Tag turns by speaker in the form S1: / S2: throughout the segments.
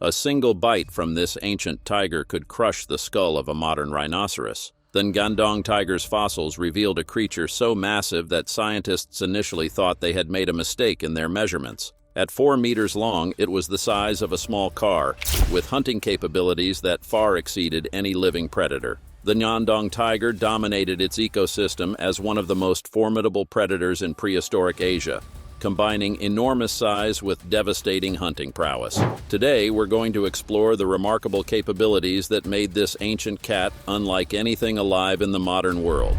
S1: A single bite from this ancient tiger could crush the skull of a modern rhinoceros. The Ngandong tiger's fossils revealed a creature so massive that scientists initially thought they had made a mistake in their measurements. At 4 meters long, it was the size of a small car, with hunting capabilities that far exceeded any living predator. The Ngandong tiger dominated its ecosystem as one of the most formidable predators in prehistoric Asia, combining enormous size with devastating hunting prowess. Today, we're going to explore the remarkable capabilities that made this ancient cat unlike anything alive in the modern world.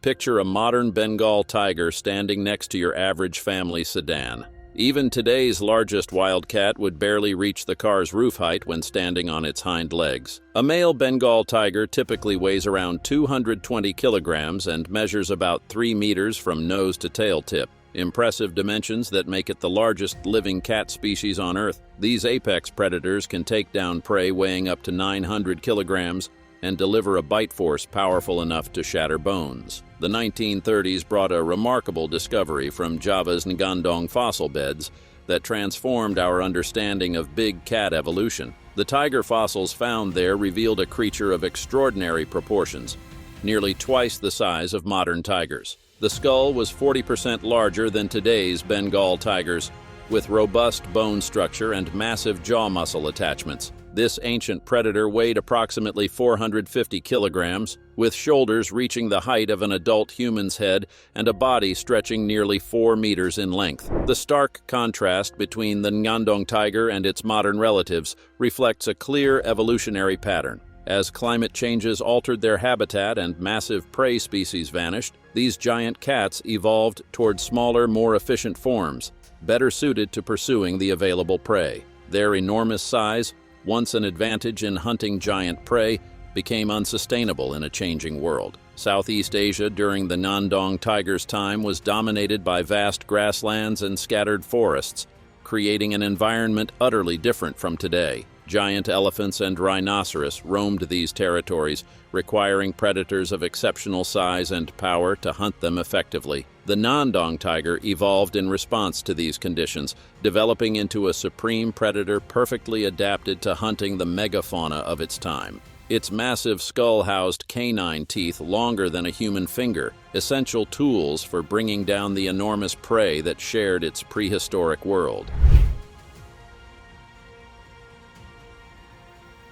S1: Picture a modern Bengal tiger standing next to your average family sedan. Even today's largest wildcat would barely reach the car's roof height when standing on its hind legs. A male Bengal tiger typically weighs around 220 kilograms and measures about 3 meters from nose to tail tip. Impressive dimensions that make it the largest living cat species on Earth. These apex predators can take down prey weighing up to 900 kilograms and deliver a bite force powerful enough to shatter bones. The 1930s brought a remarkable discovery from Java's Ngandong fossil beds that transformed our understanding of big cat evolution. The tiger fossils found there revealed a creature of extraordinary proportions, nearly twice the size of modern tigers. The skull was 40% larger than today's Bengal tigers, with robust bone structure and massive jaw muscle attachments. This ancient predator weighed approximately 450 kilograms, with shoulders reaching the height of an adult human's head and a body stretching nearly 4 meters in length. The stark contrast between the Ngandong tiger and its modern relatives reflects a clear evolutionary pattern. As climate changes altered their habitat and massive prey species vanished, these giant cats evolved toward smaller, more efficient forms, better suited to pursuing the available prey. Their enormous size, once an advantage in hunting giant prey, became unsustainable in a changing world. Southeast Asia during the Ngandong tiger's time was dominated by vast grasslands and scattered forests, creating an environment utterly different from today. Giant elephants and rhinoceros roamed these territories, requiring predators of exceptional size and power to hunt them effectively. The Ngandong tiger evolved in response to these conditions, developing into a supreme predator perfectly adapted to hunting the megafauna of its time. Its massive skull housed canine teeth longer than a human finger, essential tools for bringing down the enormous prey that shared its prehistoric world.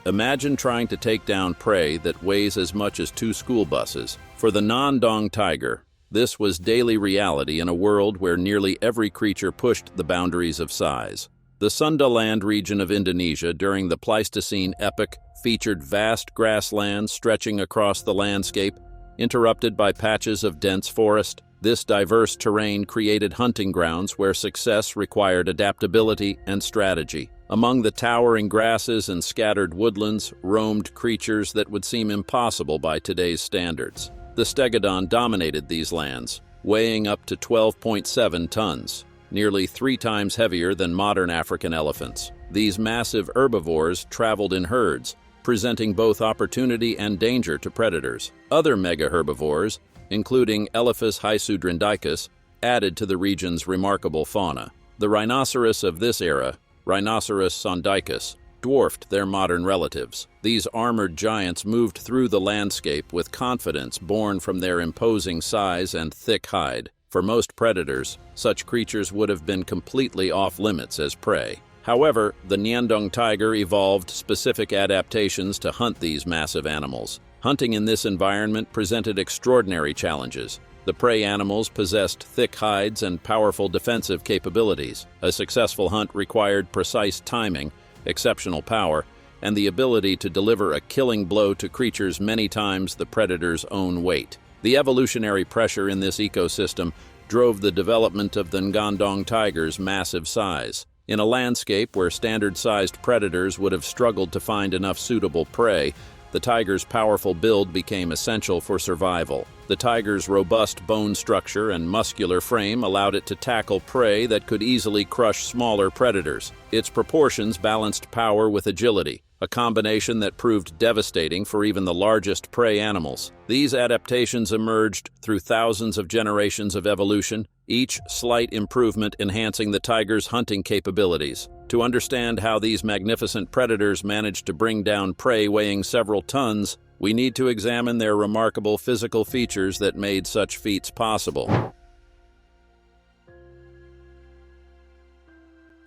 S1: Imagine trying to take down prey that weighs as much as 2 school buses. For the Ngandong tiger, this was daily reality in a world where nearly every creature pushed the boundaries of size. The Sundaland region of Indonesia during the Pleistocene epoch featured vast grasslands stretching across the landscape, interrupted by patches of dense forest. This diverse terrain created hunting grounds where success required adaptability and strategy. Among the towering grasses and scattered woodlands roamed creatures that would seem impossible by today's standards. The stegodon dominated these lands, weighing up to 12.7 tons, nearly 3 times heavier than modern African elephants. These massive herbivores traveled in herds, presenting both opportunity and danger to predators. Other mega-herbivores, including Elephas hypsudrindicus, added to the region's remarkable fauna. The rhinoceros of this era, Rhinoceros sondicus, dwarfed their modern relatives. These armored giants moved through the landscape with confidence born from their imposing size and thick hide. For most predators, such creatures would have been completely off-limits as prey. However, the Ngandong tiger evolved specific adaptations to hunt these massive animals. Hunting in this environment presented extraordinary challenges. The prey animals possessed thick hides and powerful defensive capabilities. A successful hunt required precise timing, exceptional power, and the ability to deliver a killing blow to creatures many times the predator's own weight. The evolutionary pressure in this ecosystem drove the development of the Ngandong tiger's massive size. In a landscape where standard-sized predators would have struggled to find enough suitable prey, the tiger's powerful build became essential for survival. The tiger's robust bone structure and muscular frame allowed it to tackle prey that could easily crush smaller predators. Its proportions balanced power with agility, a combination that proved devastating for even the largest prey animals. These adaptations emerged through thousands of generations of evolution, each slight improvement enhancing the tiger's hunting capabilities. To understand how these magnificent predators managed to bring down prey weighing several tons, we need to examine their remarkable physical features that made such feats possible.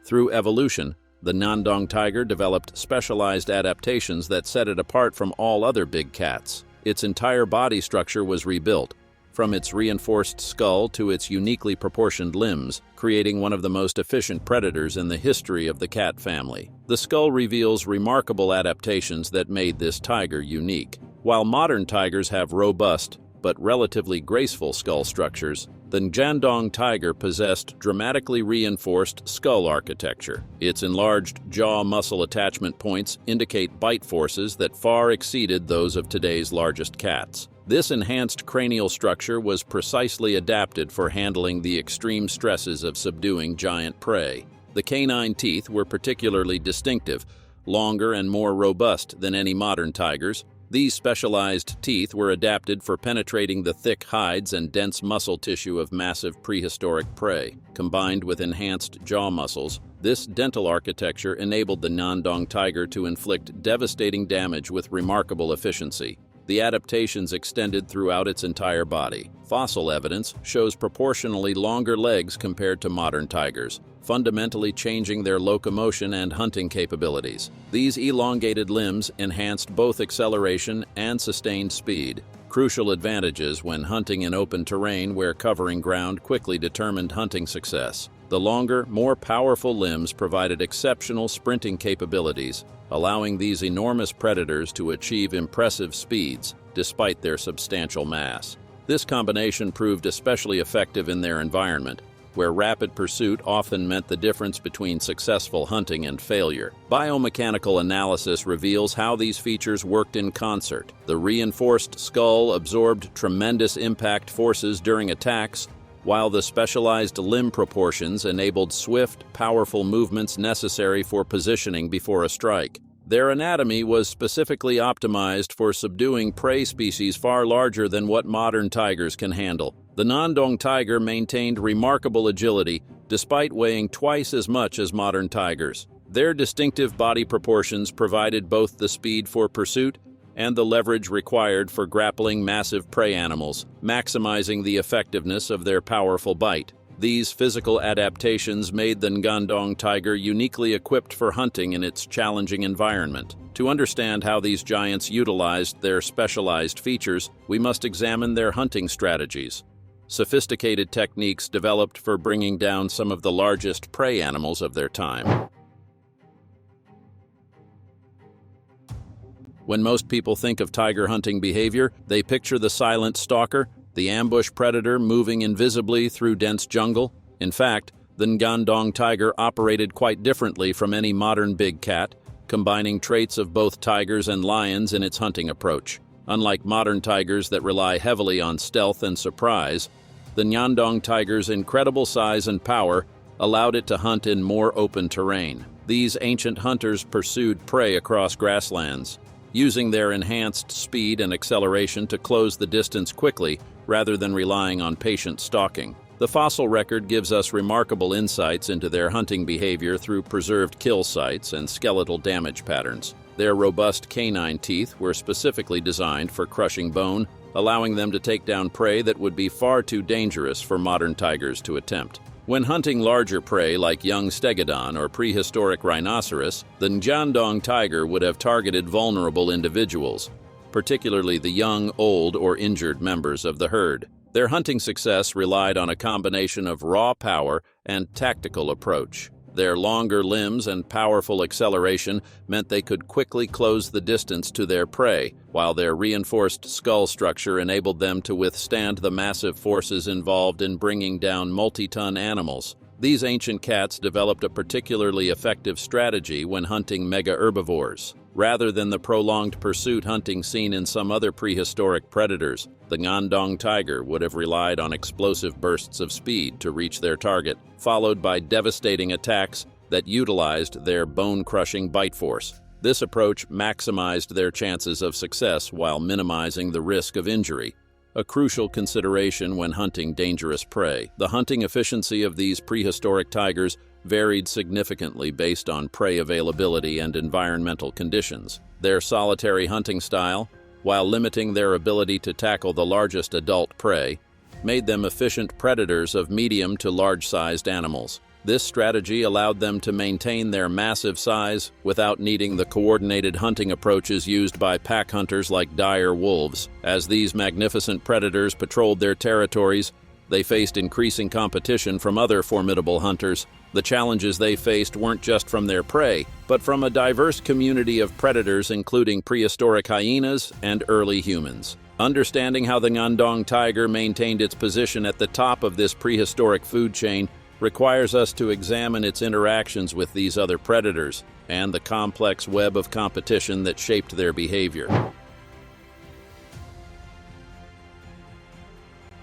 S1: Through evolution, the Ngandong tiger developed specialized adaptations that set it apart from all other big cats. Its entire body structure was rebuilt, from its reinforced skull to its uniquely proportioned limbs, creating one of the most efficient predators in the history of the cat family. The skull reveals remarkable adaptations that made this tiger unique. While modern tigers have robust, but relatively graceful skull structures, the Ngandong tiger possessed dramatically reinforced skull architecture. Its enlarged jaw muscle attachment points indicate bite forces that far exceeded those of today's largest cats. This enhanced cranial structure was precisely adapted for handling the extreme stresses of subduing giant prey. The canine teeth were particularly distinctive, longer and more robust than any modern tigers. These specialized teeth were adapted for penetrating the thick hides and dense muscle tissue of massive prehistoric prey. Combined with enhanced jaw muscles, this dental architecture enabled the Ngandong tiger to inflict devastating damage with remarkable efficiency. The adaptations extended throughout its entire body. Fossil evidence shows proportionally longer legs compared to modern tigers, fundamentally changing their locomotion and hunting capabilities. These elongated limbs enhanced both acceleration and sustained speed, crucial advantages when hunting in open terrain where covering ground quickly determined hunting success. The longer, more powerful limbs provided exceptional sprinting capabilities, allowing these enormous predators to achieve impressive speeds despite their substantial mass. This combination proved especially effective in their environment, where rapid pursuit often meant the difference between successful hunting and failure. Biomechanical analysis reveals how these features worked in concert. The reinforced skull absorbed tremendous impact forces during attacks, while the specialized limb proportions enabled swift, powerful movements necessary for positioning before a strike. Their anatomy was specifically optimized for subduing prey species far larger than what modern tigers can handle. The Ngandong tiger maintained remarkable agility, despite weighing twice as much as modern tigers. Their distinctive body proportions provided both the speed for pursuit and the leverage required for grappling massive prey animals, maximizing the effectiveness of their powerful bite. These physical adaptations made the Ngandong tiger uniquely equipped for hunting in its challenging environment. To understand how these giants utilized their specialized features, we must examine their hunting strategies. Sophisticated techniques developed for bringing down some of the largest prey animals of their time. When most people think of tiger hunting behavior, they picture the silent stalker, the ambush predator moving invisibly through dense jungle. In fact, the Ngandong tiger operated quite differently from any modern big cat, combining traits of both tigers and lions in its hunting approach. Unlike modern tigers that rely heavily on stealth and surprise, the Ngandong tiger's incredible size and power allowed it to hunt in more open terrain. These ancient hunters pursued prey across grasslands, using their enhanced speed and acceleration to close the distance quickly rather than relying on patient stalking. The fossil record gives us remarkable insights into their hunting behavior through preserved kill sites and skeletal damage patterns. Their robust canine teeth were specifically designed for crushing bone, allowing them to take down prey that would be far too dangerous for modern tigers to attempt. When hunting larger prey like young stegodon or prehistoric rhinoceros, the Ngandong tiger would have targeted vulnerable individuals, particularly the young, old, or injured members of the herd. Their hunting success relied on a combination of raw power and tactical approach. Their longer limbs and powerful acceleration meant they could quickly close the distance to their prey, while their reinforced skull structure enabled them to withstand the massive forces involved in bringing down multi-ton animals. These ancient cats developed a particularly effective strategy when hunting mega-herbivores. Rather than the prolonged pursuit hunting seen in some other prehistoric predators, the Ngandong tiger would have relied on explosive bursts of speed to reach their target, followed by devastating attacks that utilized their bone-crushing bite force. This approach maximized their chances of success while minimizing the risk of injury. a crucial consideration when hunting dangerous prey. The hunting efficiency of these prehistoric tigers varied significantly based on prey availability and environmental conditions. Their solitary hunting style, while limiting their ability to tackle the largest adult prey, made them efficient predators of medium to large-sized animals. This strategy allowed them to maintain their massive size without needing the coordinated hunting approaches used by pack hunters like dire wolves. As these magnificent predators patrolled their territories, they faced increasing competition from other formidable hunters. The challenges they faced weren't just from their prey, but from a diverse community of predators including prehistoric hyenas and early humans. Understanding how the Ngandong tiger maintained its position at the top of this prehistoric food chain requires us to examine its interactions with these other predators and the complex web of competition that shaped their behavior.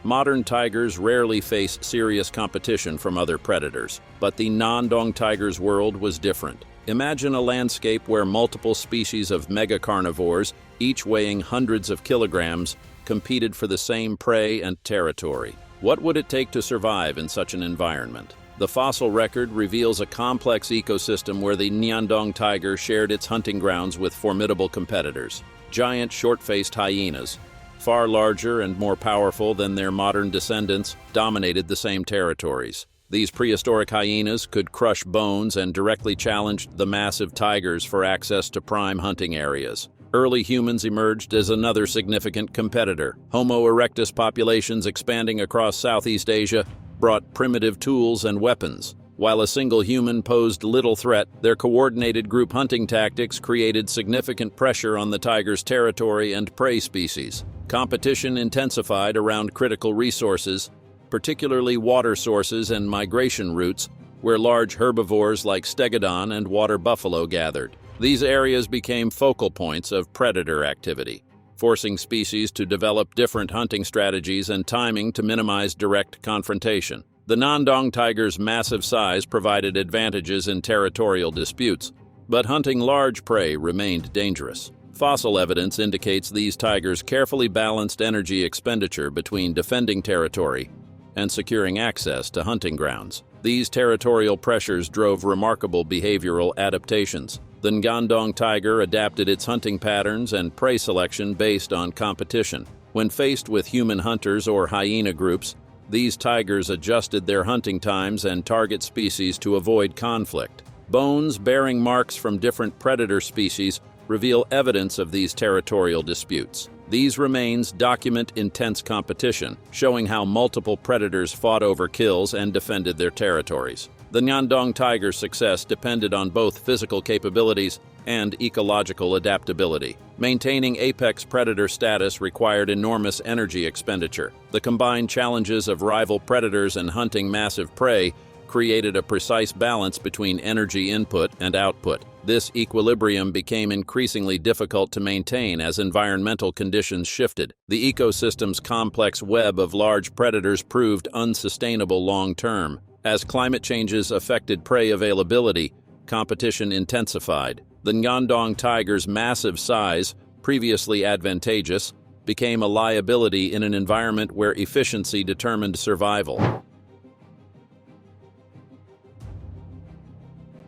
S1: Modern tigers rarely face serious competition from other predators, but the Ngandong tiger's world was different. Imagine a landscape where multiple species of megacarnivores, each weighing hundreds of kilograms, competed for the same prey and territory. What would it take to survive in such an environment? The fossil record reveals a complex ecosystem where the Ngandong tiger shared its hunting grounds with formidable competitors. Giant short-faced hyenas, far larger and more powerful than their modern descendants, dominated the same territories. These prehistoric hyenas could crush bones and directly challenged the massive tigers for access to prime hunting areas. Early humans emerged as another significant competitor. Homo erectus populations expanding across Southeast Asia brought primitive tools and weapons. While a single human posed little threat, their coordinated group hunting tactics created significant pressure on the tiger's territory and prey species. Competition intensified around critical resources, particularly water sources and migration routes, where large herbivores like stegodon and water buffalo gathered. These areas became focal points of predator activity, forcing species to develop different hunting strategies and timing to minimize direct confrontation. The Ngandong tiger's massive size provided advantages in territorial disputes, but hunting large prey remained dangerous. Fossil evidence indicates these tigers carefully balanced energy expenditure between defending territory and securing access to hunting grounds. These territorial pressures drove remarkable behavioral adaptations. The Ngandong tiger adapted its hunting patterns and prey selection based on competition. When faced with human hunters or hyena groups, these tigers adjusted their hunting times and target species to avoid conflict. Bones bearing marks from different predator species reveal evidence of these territorial disputes. These remains document intense competition, showing how multiple predators fought over kills and defended their territories. The Ngandong tiger's success depended on both physical capabilities and ecological adaptability. Maintaining apex predator status required enormous energy expenditure. The combined challenges of rival predators and hunting massive prey created a precise balance between energy input and output. This equilibrium became increasingly difficult to maintain as environmental conditions shifted. The ecosystem's complex web of large predators proved unsustainable long-term. As climate changes affected prey availability, competition intensified. The Ngandong tiger's massive size, previously advantageous, became a liability in an environment where efficiency determined survival.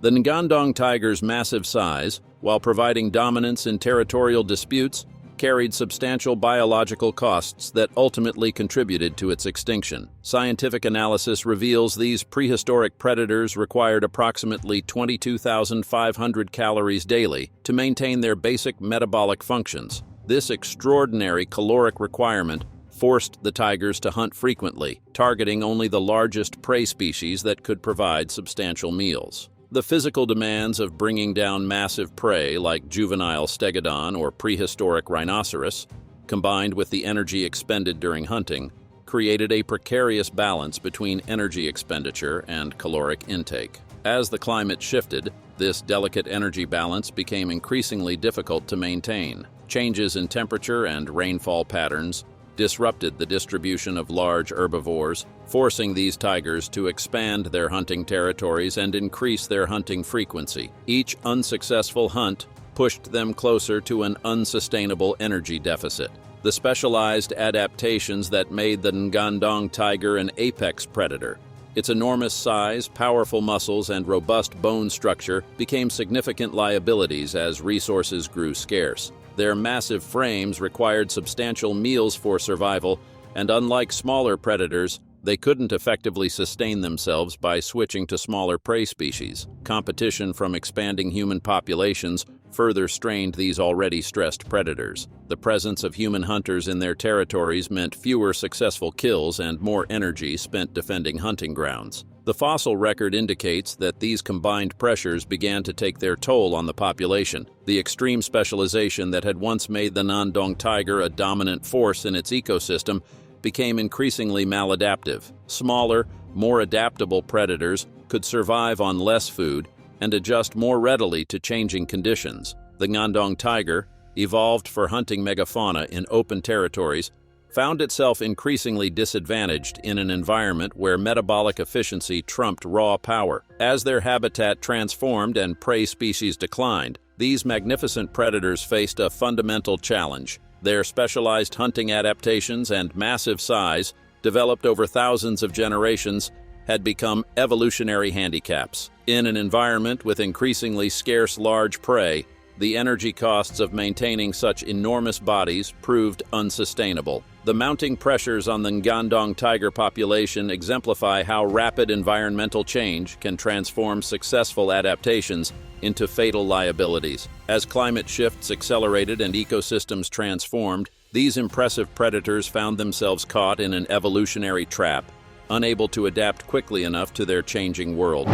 S1: The Ngandong tiger's massive size, while providing dominance in territorial disputes, carried substantial biological costs that ultimately contributed to its extinction. Scientific analysis reveals these prehistoric predators required approximately 22,500 calories daily to maintain their basic metabolic functions. This extraordinary caloric requirement forced the tigers to hunt frequently, targeting only the largest prey species that could provide substantial meals. The physical demands of bringing down massive prey like juvenile stegodon or prehistoric rhinoceros, combined with the energy expended during hunting, created a precarious balance between energy expenditure and caloric intake. As the climate shifted, this delicate energy balance became increasingly difficult to maintain. Changes in temperature and rainfall patterns disrupted the distribution of large herbivores, forcing these tigers to expand their hunting territories and increase their hunting frequency. Each unsuccessful hunt pushed them closer to an unsustainable energy deficit. the specialized adaptations that made the Ngandong tiger an apex predator. Its enormous size, powerful muscles, and robust bone structure became significant liabilities as resources grew scarce. Their massive frames required substantial meals for survival, and unlike smaller predators, they couldn't effectively sustain themselves by switching to smaller prey species. Competition from expanding human populations further strained these already stressed predators. The presence of human hunters in their territories meant fewer successful kills and more energy spent defending hunting grounds. The fossil record indicates that these combined pressures began to take their toll on the population. The extreme specialization that had once made the Ngandong tiger a dominant force in its ecosystem became increasingly maladaptive. Smaller, more adaptable predators could survive on less food and adjust more readily to changing conditions. The Ngandong tiger, evolved for hunting megafauna in open territories, found itself increasingly disadvantaged in an environment where metabolic efficiency trumped raw power. As their habitat transformed and prey species declined, these magnificent predators faced a fundamental challenge. Their specialized hunting adaptations and massive size, developed over thousands of generations, had become evolutionary handicaps. In an environment with increasingly scarce large prey, the energy costs of maintaining such enormous bodies proved unsustainable. The mounting pressures on the Ngandong tiger population exemplify how rapid environmental change can transform successful adaptations into fatal liabilities. As climate shifts accelerated and ecosystems transformed, these impressive predators found themselves caught in an evolutionary trap, unable to adapt quickly enough to their changing world.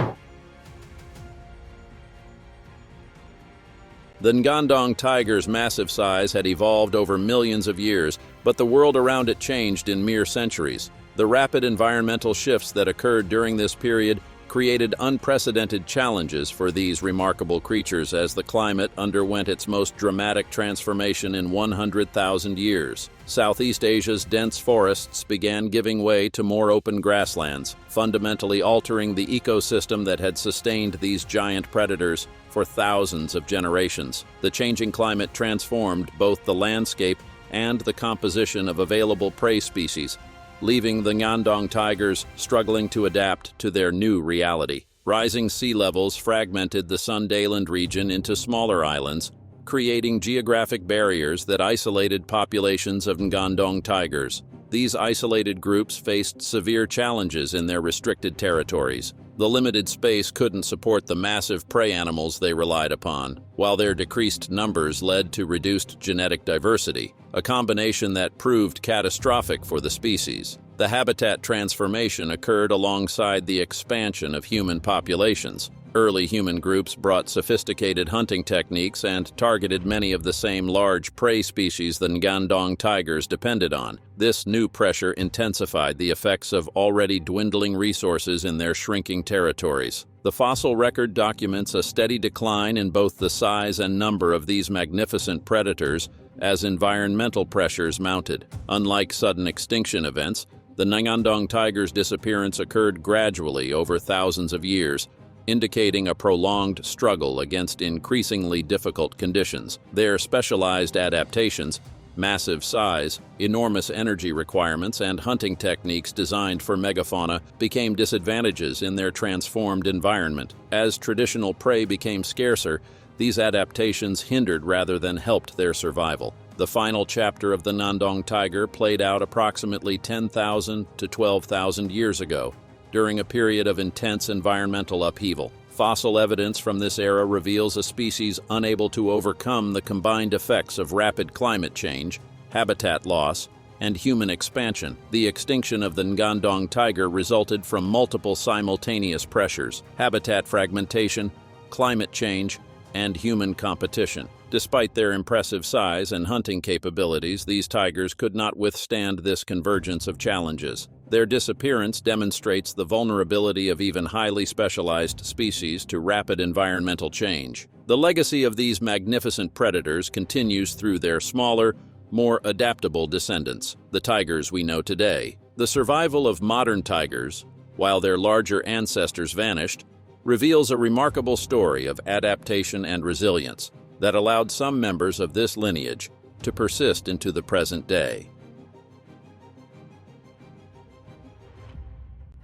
S1: The Ngandong tiger's massive size had evolved over millions of years, but the world around it changed in mere centuries. The rapid environmental shifts that occurred during this period created unprecedented challenges for these remarkable creatures as the climate underwent its most dramatic transformation in 100,000 years. Southeast Asia's dense forests began giving way to more open grasslands, fundamentally altering the ecosystem that had sustained these giant predators for thousands of generations. The changing climate transformed both the landscape and the composition of available prey species, leaving the Ngandong tigers struggling to adapt to their new reality. Rising sea levels fragmented the Sundaland region into smaller islands, creating geographic barriers that isolated populations of Ngandong tigers. These isolated groups faced severe challenges in their restricted territories. The limited space couldn't support the massive prey animals they relied upon, while their decreased numbers led to reduced genetic diversity, a combination that proved catastrophic for the species. The habitat transformation occurred alongside the expansion of human populations. Early human groups brought sophisticated hunting techniques and targeted many of the same large prey species the Ngandong tigers depended on. This new pressure intensified the effects of already dwindling resources in their shrinking territories. The fossil record documents a steady decline in both the size and number of these magnificent predators as environmental pressures mounted. Unlike sudden extinction events, the Ngandong tiger's disappearance occurred gradually over thousands of years, indicating a prolonged struggle against increasingly difficult conditions. Their specialized adaptations, massive size, enormous energy requirements, and hunting techniques designed for megafauna became disadvantages in their transformed environment. As traditional prey became scarcer, these adaptations hindered rather than helped their survival. The final chapter of the Ngandong tiger played out approximately 10,000 to 12,000 years ago, during a period of intense environmental upheaval. Fossil evidence from this era reveals a species unable to overcome the combined effects of rapid climate change, habitat loss, and human expansion. The extinction of the Ngandong tiger resulted from multiple simultaneous pressures: habitat fragmentation, climate change, and human competition. Despite their impressive size and hunting capabilities, these tigers could not withstand this convergence of challenges. Their disappearance demonstrates the vulnerability of even highly specialized species to rapid environmental change. The legacy of these magnificent predators continues through their smaller, more adaptable descendants, the tigers we know today. The survival of modern tigers, while their larger ancestors vanished, reveals a remarkable story of adaptation and resilience that allowed some members of this lineage to persist into the present day.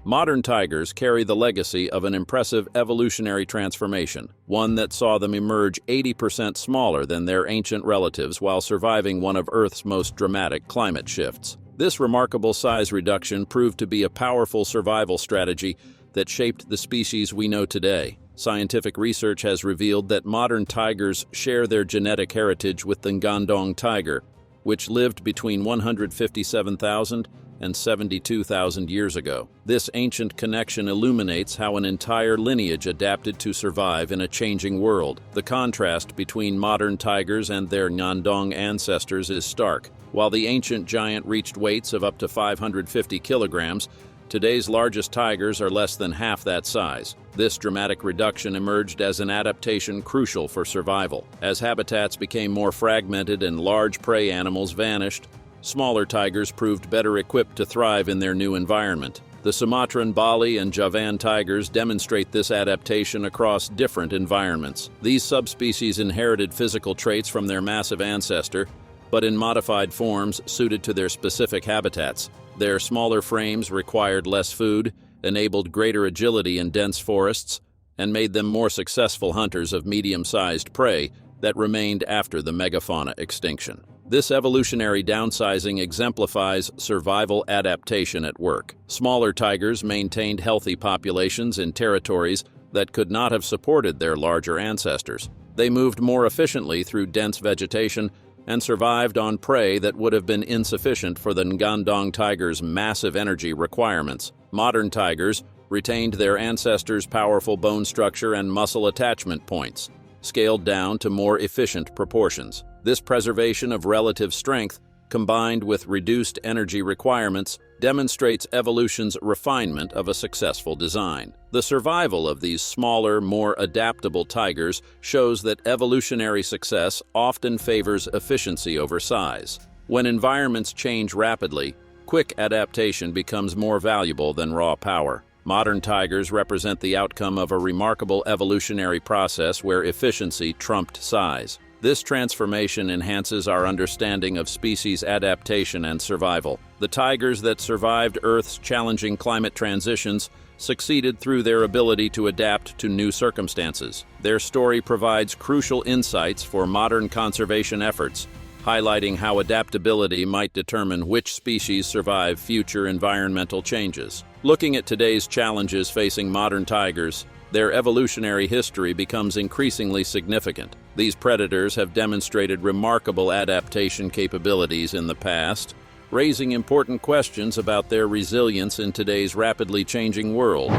S1: Modern tigers carry the legacy of an impressive evolutionary transformation, one that saw them emerge 80% smaller than their ancient relatives while surviving one of Earth's most dramatic climate shifts. This remarkable size reduction proved to be a powerful survival strategy that shaped the species we know today. Scientific research has revealed that modern tigers share their genetic heritage with the Ngandong tiger, which lived between 157,000 and 72,000 years ago. This ancient connection illuminates how an entire lineage adapted to survive in a changing world. The contrast between modern tigers and their Ngandong ancestors is stark. While the ancient giant reached weights of up to 550 kilograms, today's largest tigers are less than half that size. This dramatic reduction emerged as an adaptation crucial for survival. As habitats became more fragmented and large prey animals vanished, smaller tigers proved better equipped to thrive in their new environment. The Sumatran Bali and Javan tigers demonstrate this adaptation across different environments. These subspecies inherited physical traits from their massive ancestor, but in modified forms suited to their specific habitats. Their smaller frames required less food, enabled greater agility in dense forests, and made them more successful hunters of medium-sized prey that remained after the megafauna extinction. This evolutionary downsizing exemplifies survival adaptation at work. Smaller tigers maintained healthy populations in territories that could not have supported their larger ancestors. They moved more efficiently through dense vegetation and survived on prey that would have been insufficient for the Ngandong tiger's massive energy requirements. Modern tigers retained their ancestors' powerful bone structure and muscle attachment points, scaled down to more efficient proportions. This preservation of relative strength, combined with reduced energy requirements, demonstrates evolution's refinement of a successful design. The survival of these smaller, more adaptable tigers shows that evolutionary success often favors efficiency over size. When environments change rapidly, quick adaptation becomes more valuable than raw power. Modern tigers represent the outcome of a remarkable evolutionary process where efficiency trumped size. This transformation enhances our understanding of species adaptation and survival. The tigers that survived Earth's challenging climate transitions succeeded through their ability to adapt to new circumstances. Their story provides crucial insights for modern conservation efforts, highlighting how adaptability might determine which species survive future environmental changes. Looking at today's challenges facing modern tigers, their evolutionary history becomes increasingly significant. These predators have demonstrated remarkable adaptation capabilities in the past, raising important questions about their resilience in today's rapidly changing world.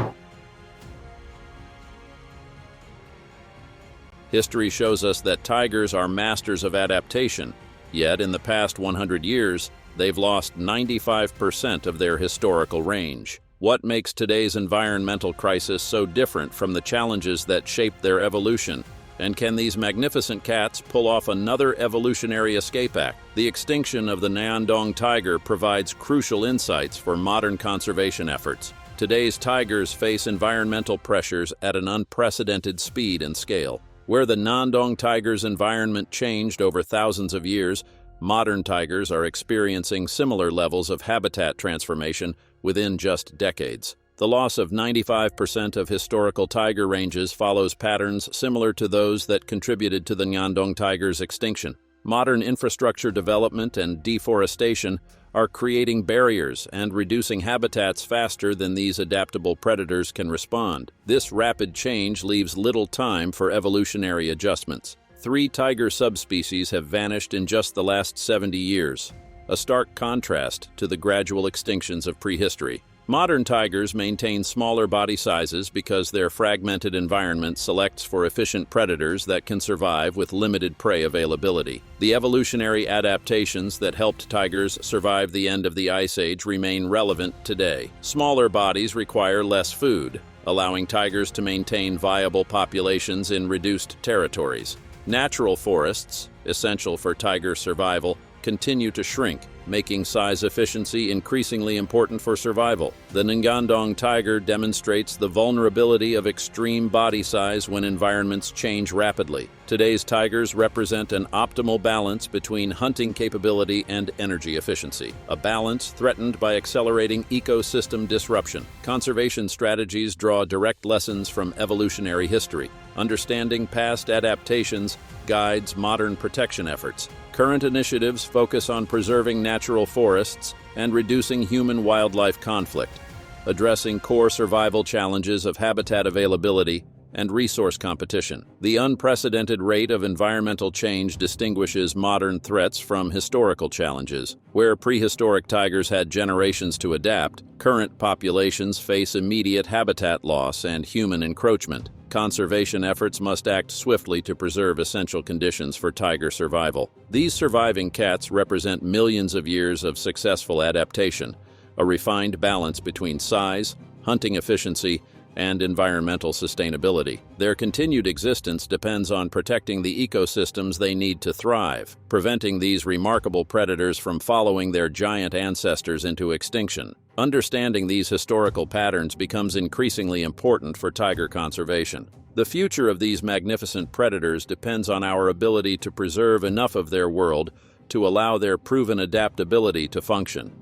S1: History shows us that tigers are masters of adaptation, yet in the past 100 years, they've lost 95% of their historical range. What makes today's environmental crisis so different from the challenges that shaped their evolution? And can these magnificent cats pull off another evolutionary escape act? The extinction of the Ngandong tiger provides crucial insights for modern conservation efforts. Today's tigers face environmental pressures at an unprecedented speed and scale. Where the Ngandong tiger's environment changed over thousands of years, modern tigers are experiencing similar levels of habitat transformation within just decades. The loss of 95% of historical tiger ranges follows patterns similar to those that contributed to the Ngandong tiger's extinction. Modern infrastructure development and deforestation are creating barriers and reducing habitats faster than these adaptable predators can respond. This rapid change leaves little time for evolutionary adjustments. 3 tiger subspecies have vanished in just the last 70 years, a stark contrast to the gradual extinctions of prehistory. Modern tigers maintain smaller body sizes because their fragmented environment selects for efficient predators that can survive with limited prey availability. The evolutionary adaptations that helped tigers survive the end of the Ice Age remain relevant today. Smaller bodies require less food, allowing tigers to maintain viable populations in reduced territories. Natural forests, essential for tiger survival, continue to shrink, making size efficiency increasingly important for survival. The Ngandong tiger demonstrates the vulnerability of extreme body size when environments change rapidly. Today's tigers represent an optimal balance between hunting capability and energy efficiency, a balance threatened by accelerating ecosystem disruption. Conservation strategies draw direct lessons from evolutionary history. Understanding past adaptations guides modern protection efforts. Current initiatives focus on preserving natural forests and reducing human-wildlife conflict, addressing core survival challenges of habitat availability and resource competition. The unprecedented rate of environmental change distinguishes modern threats from historical challenges. Where prehistoric tigers had generations to adapt, current populations face immediate habitat loss and human encroachment. Conservation efforts must act swiftly to preserve essential conditions for tiger survival. These surviving cats represent millions of years of successful adaptation, a refined balance between size, hunting efficiency, and environmental sustainability. Their continued existence depends on protecting the ecosystems they need to thrive, preventing these remarkable predators from following their giant ancestors into extinction. Understanding these historical patterns becomes increasingly important for tiger conservation. The future of these magnificent predators depends on our ability to preserve enough of their world to allow their proven adaptability to function.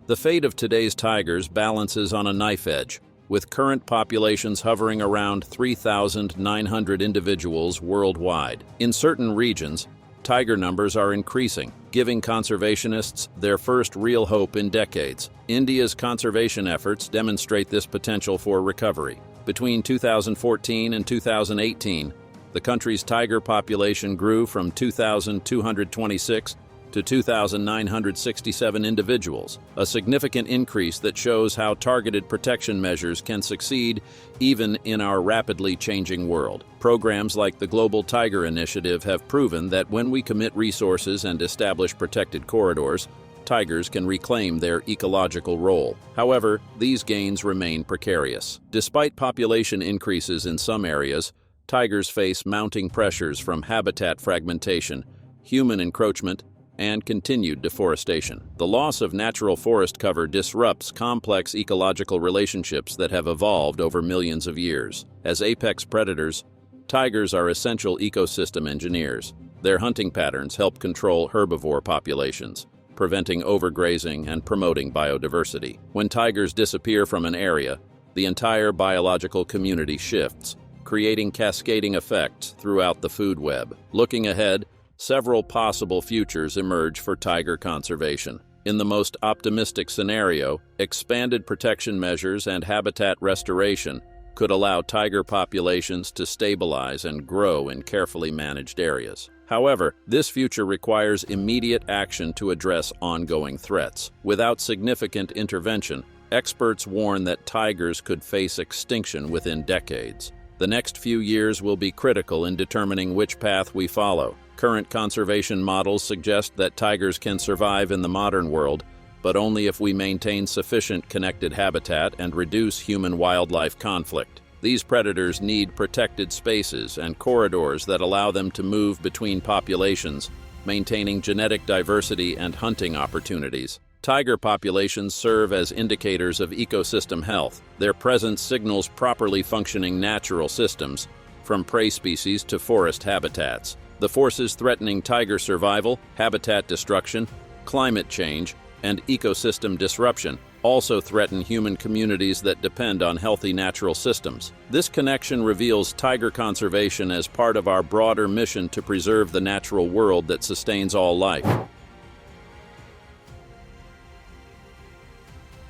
S1: The fate of today's tigers balances on a knife edge, with current populations hovering around 3,900 individuals worldwide. In certain regions, tiger numbers are increasing, giving conservationists their first real hope in decades. India's conservation efforts demonstrate this potential for recovery. Between 2014 and 2018, the country's tiger population grew from 2,226 to 2,967 individuals, a significant increase that shows how targeted protection measures can succeed even in our rapidly changing world. Programs like the Global Tiger Initiative have proven that when we commit resources and establish protected corridors, tigers can reclaim their ecological role. However, these gains remain precarious. Despite population increases in some areas, tigers face mounting pressures from habitat fragmentation, human encroachment, and continued deforestation. The loss of natural forest cover disrupts complex ecological relationships that have evolved over millions of years. As apex predators, tigers are essential ecosystem engineers. Their hunting patterns help control herbivore populations, preventing overgrazing and promoting biodiversity. When tigers disappear from an area, the entire biological community shifts, creating cascading effects throughout the food web. Looking ahead, several possible futures emerge for tiger conservation. In the most optimistic scenario, expanded protection measures and habitat restoration could allow tiger populations to stabilize and grow in carefully managed areas. However, this future requires immediate action to address ongoing threats. Without significant intervention, experts warn that tigers could face extinction within decades. The next few years will be critical in determining which path we follow. Current conservation models suggest that tigers can survive in the modern world, but only if we maintain sufficient connected habitat and reduce human-wildlife conflict. These predators need protected spaces and corridors that allow them to move between populations, maintaining genetic diversity and hunting opportunities. Tiger populations serve as indicators of ecosystem health. Their presence signals properly functioning natural systems, from prey species to forest habitats. The forces threatening tiger survival, habitat destruction, climate change, and ecosystem disruption also threaten human communities that depend on healthy natural systems. This connection reveals tiger conservation as part of our broader mission to preserve the natural world that sustains all life.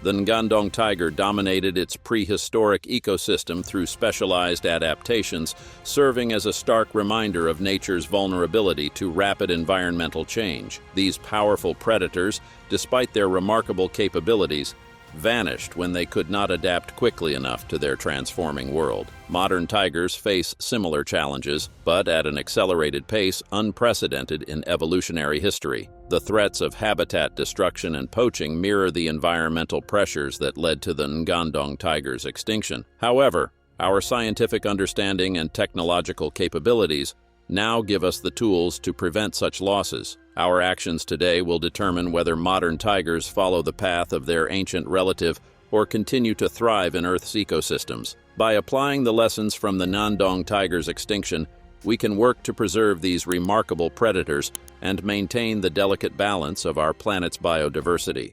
S1: The Ngandong tiger dominated its prehistoric ecosystem through specialized adaptations, serving as a stark reminder of nature's vulnerability to rapid environmental change. These powerful predators, despite their remarkable capabilities, vanished when they could not adapt quickly enough to their transforming world. Modern tigers face similar challenges, but at an accelerated pace unprecedented in evolutionary history. The threats of habitat destruction and poaching mirror the environmental pressures that led to the Ngandong tiger's extinction. However, our scientific understanding and technological capabilities now give us the tools to prevent such losses. Our actions today will determine whether modern tigers follow the path of their ancient relative or continue to thrive in Earth's ecosystems. By applying the lessons from the Ngandong tiger's extinction, we can work to preserve these remarkable predators and maintain the delicate balance of our planet's biodiversity.